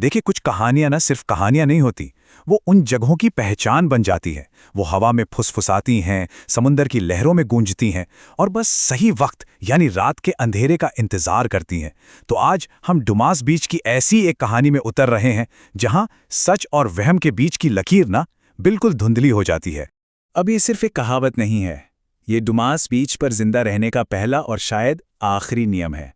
देखिए, कुछ कहानियां ना सिर्फ कहानियां नहीं होती, वो उन जगहों की पहचान बन जाती है। वो हवा में फुसफुसाती हैं, समुंदर की लहरों में गूंजती हैं और बस सही वक्त यानी रात के अंधेरे का इंतजार करती हैं। तो आज हम डुमास बीच की ऐसी एक कहानी में उतर रहे हैं जहां सच और वहम के बीच की लकीर ना बिल्कुल धुंधली हो जाती है। अब ये सिर्फ एक कहावत नहीं है, ये डुमास बीच पर जिंदा रहने का पहला और शायद आखिरी नियम है।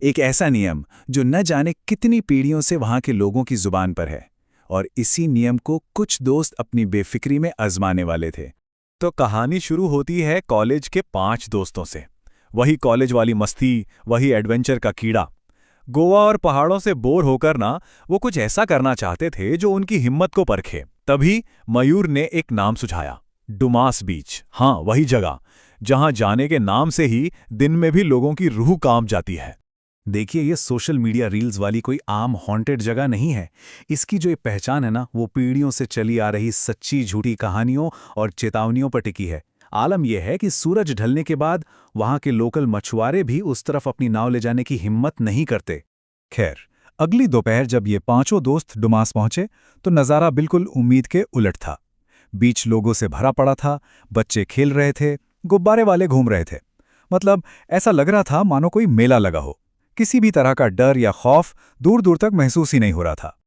एक ऐसा नियम जो न जाने कितनी पीढ़ियों से वहां के लोगों की जुबान पर है, और इसी नियम को कुछ दोस्त अपनी बेफिक्री में आजमाने वाले थे। तो कहानी शुरू होती है कॉलेज के 5 दोस्तों से। वही कॉलेज वाली मस्ती, वही एडवेंचर का कीड़ा। गोवा और पहाड़ों से बोर होकर ना वो कुछ ऐसा करना चाहते थे जो उनकी हिम्मत को परखे। तभी मयूर ने एक नाम सुझाया, डुमास बीच। हाँ, वही जगह जहां जाने के नाम से ही दिन में भी लोगों की रूह कांप जाती है। देखिए, ये सोशल मीडिया रील्स वाली कोई आम हॉन्टेड जगह नहीं है। इसकी जो ये पहचान है ना, वो पीढ़ियों से चली आ रही सच्ची झूठी कहानियों और चेतावनियों पर टिकी है। आलम यह है कि सूरज ढलने के बाद वहां के लोकल मछुआरे भी उस तरफ अपनी नाव ले जाने की हिम्मत नहीं करते। खैर, अगली दोपहर जब ये 5 दोस्त डुमास पहुंचे तो नज़ारा बिल्कुल उम्मीद के उलट था। बीच लोगों से भरा पड़ा था, बच्चे खेल रहे थे, गुब्बारे वाले घूम रहे थे। मतलब ऐसा लग रहा था मानो कोई मेला लगा हो। किसी भी तरह का डर या खौफ दूर दूर तक महसूस ही नहीं हो रहा था।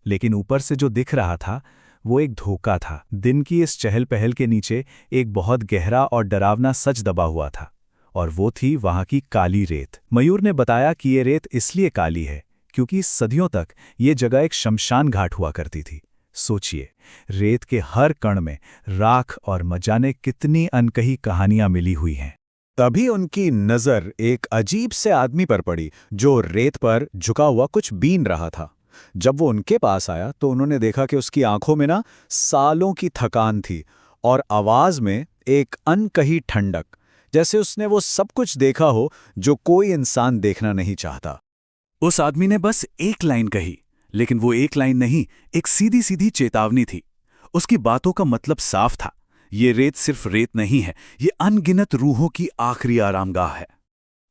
लेकिन ऊपर से जो दिख रहा था वो एक धोखा था। दिन की इस चहल पहल के नीचे एक बहुत गहरा और डरावना सच दबा हुआ था, और वो थी वहां की काली रेत। मयूर ने बताया कि ये रेत इसलिए काली है क्योंकि सदियों तक ये जगह एक शमशान घाट हुआ करती थी। सोचिए, रेत के हर कण में राख और मजाने कितनी अनकही कहानियां मिली हुई हैं। तभी उनकी नजर एक अजीब से आदमी पर पड़ी जो रेत पर झुका हुआ कुछ बीन रहा था। जब वो उनके पास आया तो उन्होंने देखा कि उसकी आंखों में ना सालों की थकान थी और आवाज में एक अनकही ठंडक, जैसे उसने वो सब कुछ देखा हो जो कोई इंसान देखना नहीं चाहता। उस आदमी ने बस एक लाइन कही, लेकिन वो एक लाइन नहीं, एक सीधी सीधी चेतावनी थी। उसकी बातों का मतलब साफ था, ये रेत सिर्फ रेत नहीं है, ये अनगिनत रूहों की आखिरी आरामगाह है।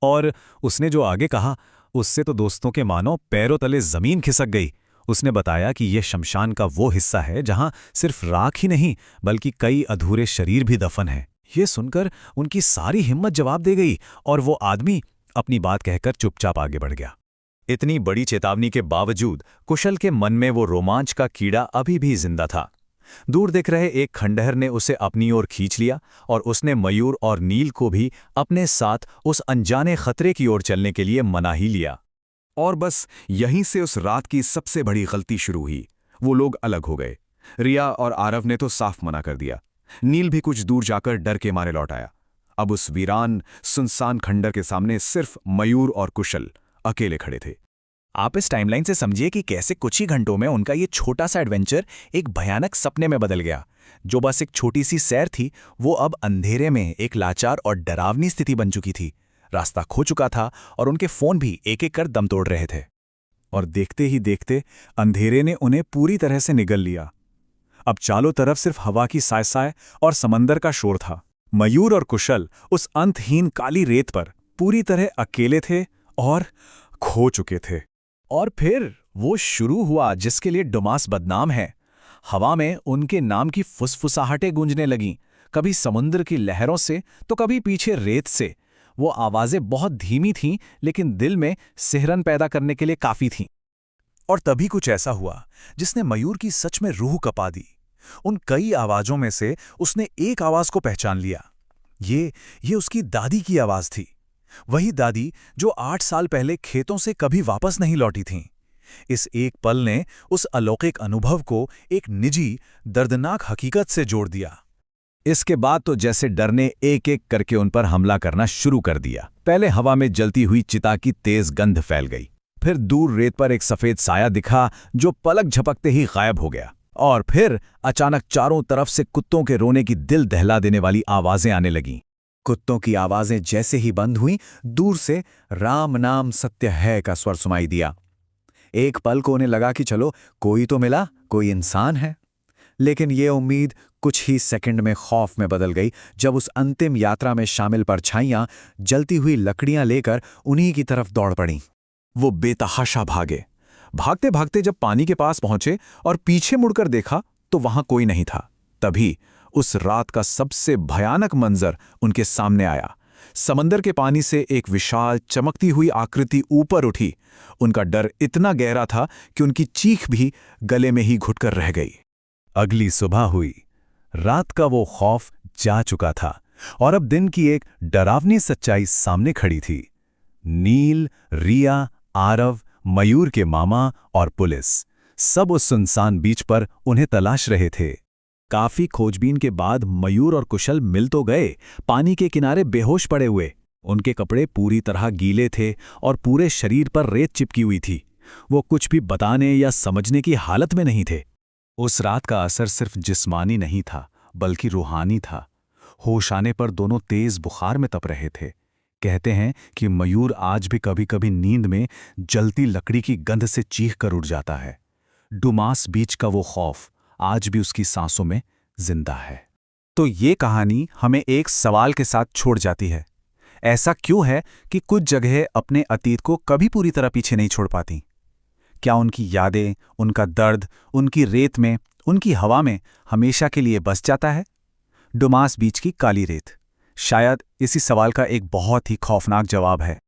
और उसने जो आगे कहा, उससे तो दोस्तों के मानो पैरों तले जमीन खिसक गई। उसने बताया कि यह शमशान का वो हिस्सा है जहां सिर्फ राख ही नहीं बल्कि कई अधूरे शरीर भी दफन हैं। ये सुनकर उनकी सारी हिम्मत जवाब दे गई और वो आदमी अपनी बात कहकर चुपचाप आगे बढ़ गया। इतनी बड़ी चेतावनी के बावजूद कुशल के मन में वो रोमांच का कीड़ा अभी भी जिंदा था। दूर दिख रहे एक खंडहर ने उसे अपनी ओर खींच लिया और उसने मयूर और नील को भी अपने साथ उस अनजाने खतरे की ओर चलने के लिए मना ही लिया। और बस यहीं से उस रात की सबसे बड़ी गलती शुरू हुई। वो लोग अलग हो गए। रिया और आरव ने तो साफ मना कर दिया। नील भी कुछ दूर जाकर डर के मारे लौट आया। अब उस वीरान सुनसान खंडर के सामने सिर्फ मयूर और कुशल अकेले खड़े थे। आप इस टाइमलाइन से समझिए कि कैसे कुछ ही घंटों में उनका ये छोटा सा एडवेंचर एक भयानक सपने में बदल गया। जो बस एक छोटी सी सैर थी, वो अब अंधेरे में एक लाचार और डरावनी स्थिति बन चुकी थी। रास्ता खो चुका था और उनके फोन भी एक एक कर दम तोड़ रहे थे। और देखते ही देखते अंधेरे ने उन्हें पूरी तरह से निगल लिया। अब चारों तरफ सिर्फ हवा की साय साय और समंदर का शोर था। मयूर और कुशल उस अंतहीन काली रेत पर पूरी तरह अकेले थे और खो चुके थे। और फिर वो शुरू हुआ जिसके लिए डुमास बदनाम है। हवा में उनके नाम की फुसफुसाहटें गूंजने लगीं, कभी समुद्र की लहरों से तो कभी पीछे रेत से। वो आवाजें बहुत धीमी थीं, लेकिन दिल में सिहरन पैदा करने के लिए काफी थीं। और तभी कुछ ऐसा हुआ जिसने मयूर की सच में रूह कपा दी। उन कई आवाजों में से उसने एक आवाज को पहचान लिया। ये उसकी दादी की आवाज थी। वही दादी जो 8 साल पहले खेतों से कभी वापस नहीं लौटी थीं। इस एक पल ने उस अलौकिक अनुभव को एक निजी, दर्दनाक हकीकत से जोड़ दिया। इसके बाद तो जैसे डर ने एक एक करके उन पर हमला करना शुरू कर दिया। पहले हवा में जलती हुई चिता की तेज गंध फैल गई। फिर दूर रेत पर एक सफेद साया दिखा जो पलक झपकते ही गायब हो गया। और फिर अचानक चारों तरफ से कुत्तों के रोने की दिल दहला देने वाली आवाजें आने लगीं। कुत्तों की आवाजें जैसे ही बंद हुईं, दूर से राम नाम सत्य है का स्वर सुनाई दिया। एक पल को उन्हें लगा कि चलो कोई तो मिला, कोई इंसान है। लेकिन ये उम्मीद कुछ ही सेकंड में खौफ में बदल गई जब उस अंतिम यात्रा में शामिल परछाइयां जलती हुई लकड़ियां लेकर उन्हीं की तरफ दौड़ पड़ीं। वो बेतहाशा भागे, भागते भागते जब पानी के पास पहुंचे और पीछे मुड़कर देखा तो वहां कोई नहीं था। तभी उस रात का सबसे भयानक मंजर उनके सामने आया। समंदर के पानी से एक विशाल चमकती हुई आकृति ऊपर उठी। उनका डर इतना गहरा था कि उनकी चीख भी गले में ही घुटकर रह गई। अगली सुबह हुई। रात का वो खौफ जा चुका था और अब दिन की एक डरावनी सच्चाई सामने खड़ी थी। नील, रिया, आरव, मयूर के मामा और पुलिस सब उस सुनसान बीच पर उन्हें तलाश रहे थे। काफी खोजबीन के बाद मयूर और कुशल मिल तो गए, पानी के किनारे बेहोश पड़े हुए। उनके कपड़े पूरी तरह गीले थे और पूरे शरीर पर रेत चिपकी हुई थी। वो कुछ भी बताने या समझने की हालत में नहीं थे। उस रात का असर सिर्फ जिस्मानी नहीं था, बल्कि रूहानी था। होश आने पर दोनों तेज बुखार में तप रहे थे। कहते हैं कि मयूर आज भी कभी-कभी नींद में जलती लकड़ी की गंध से चीख कर उठ जाता है। डुमास बीच का वो खौफ आज भी उसकी सांसों में जिंदा है। तो ये कहानी हमें एक सवाल के साथ छोड़ जाती है। ऐसा क्यों है कि कुछ जगह अपने अतीत को कभी पूरी तरह पीछे नहीं छोड़ पाती? क्या उनकी यादें, उनका दर्द, उनकी रेत में, उनकी हवा में हमेशा के लिए बस जाता है? डुमास बीच की काली रेत शायद इसी सवाल का एक बहुत ही खौफनाक जवाब है।